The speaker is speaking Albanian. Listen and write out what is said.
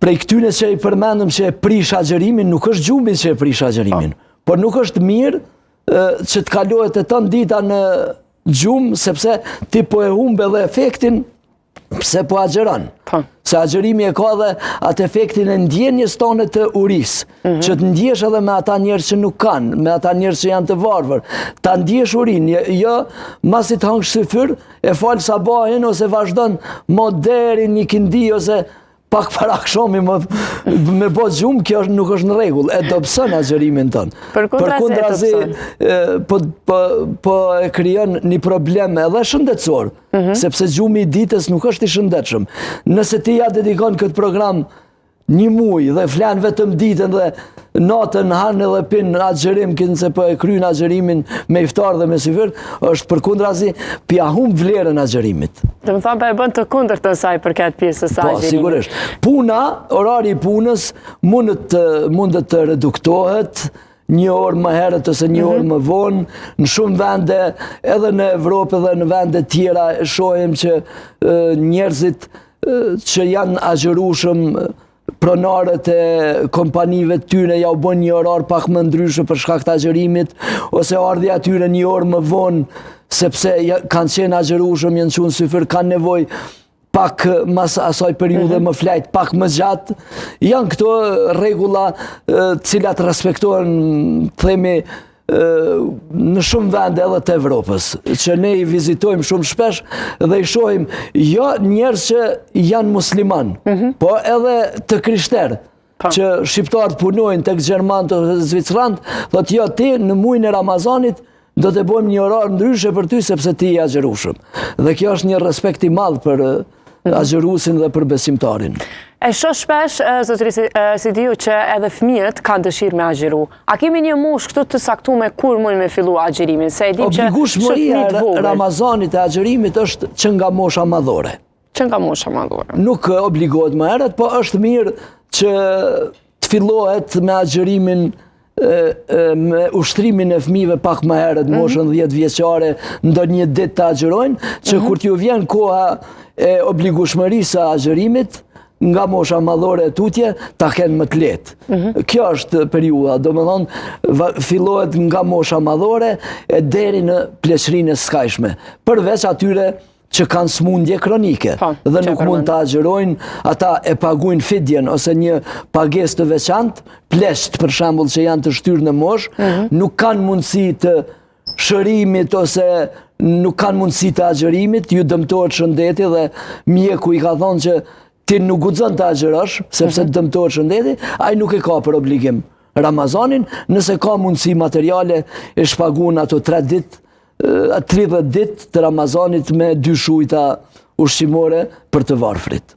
Prej këtyne që i përmendëm që e prish agjerimin, nuk është gjumi që e prish agjerimin, por nuk është mirë që të kalohet e tënë dita në gjumë, sepse ti po e humbe dhe efektin pse po agjeron. Se agjerimi e ka dhe atë efektin e ndjenjes tonë të urisë, që të ndjesh edhe me ata njerëz që nuk kanë, me ata njerëz që janë të varfër, ta ndjesh urinë, jo masi të hangësh syfyr, e falë sabahin ose vazhdon mo deri një kindi ose pak para akşami me bo gjumë, kjo nuk është në rregull, e dobëson agjerimin tonë. Përkundrazi po e krijon një problem edhe shëndetësor, sepse gjumi i ditës nuk është i shëndetshëm. Nëse ti ja dedikon këtë program një muaj dhe flan vetëm ditën dhe natën hanë dhe pin agjerim, kënëse po e kryen agjerimin me iftar dhe me syfyr, është përkundrazi pja humb vlerën agjerimit. Të më thamë pa e bënd të kundër të saj për këtë pjesë së agjerimit. Po, sigurisht. Puna, orari i punës mundet të reduktohet një orë më herët ose një orë më vonë. Në shumë vende, edhe në Evropë dhe në vende tjera, shohim që njerëzit që janë agjerueshëm, pronarët e kompanive të tyre ja u bën një orar pak më ndryshe për shkak të agjerimit, ose ardhja atyre një orë më vonë, sepse kanë qenë agjerueshëm, janë qenë syfyr, kanë nevojë pak mas asaj periudhe më flajt, pak më gjatë. Janë këto rregulla cilat respektohen, themi, në shumë vende edhe të Evropës, që ne i vizitojmë shumë shpesh dhe i shohim jo njerëz që janë musliman, po edhe të krishterë, që shqiptarët punojnë tek gjermanët ose zvicranët, thotë jo ti në muajin e Ramazanit do të bëjmë një orar ndryshe për ty sepse ti je agjerueshëm. Dhe kjo është një respekt i madh për agjeruesin dhe për besimtarin. E shoh shpesh, zotëri Sidiu, që edhe fëmijët kanë dëshirë me agjeru. A kemi një moshë këtu të saktuar kur mund me fillu agjerimin? Se e dim që obligueshmëria e Ramazanit e agjerimit është që nga mosha madhore. Që nga mosha madhore? Nuk obligohet më herët, po është mirë që të fillohet me agjerimin me ushtrimin e fëmijëve pak më herët, moshën 10 vjeçare, ndonjë ditë të agjerojnë, që kur t'ju vjen koha e obligueshmërisë së agjerimit, nga mosha madhore e tutje, ta kenë më të lehtë. Kjo është periudha, domethënë fillohet nga mosha madhore e deri në pleqërinë e skajshme, përveç atyre që kanë smundje kronike dhe nuk mund të agjerojnë, ata e paguajnë fidjen ose një pagesë të veçantë, pleqt për shembull që janë të shtyrë në moshë, nuk kanë mundësi të shërimit ose nuk kanë mundësi të agjerimit, ju dëmtohet shëndeti dhe mjeku i ka thonë që ti nuk guxon të agjerosh, sepse të dëmtohet shëndeti, ai nuk e ka për obligim Ramazanin, nëse ka mundësi materiale e shpaguan ato 30 ditë të Ramazanit me 2 shujta ushqimore për të varfrit.